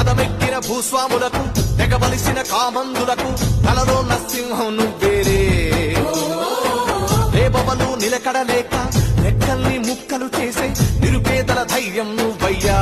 మదమెక్కిన భూస్వాములకు తెగబలిసిన కామందులకు తలలో నరసింహం నువ్వేరే రేపవలు నిలకడలేక రెక్కల్ని ముక్కలు చేసే నిరుపేదల ధైర్యం నువ్వయ్యా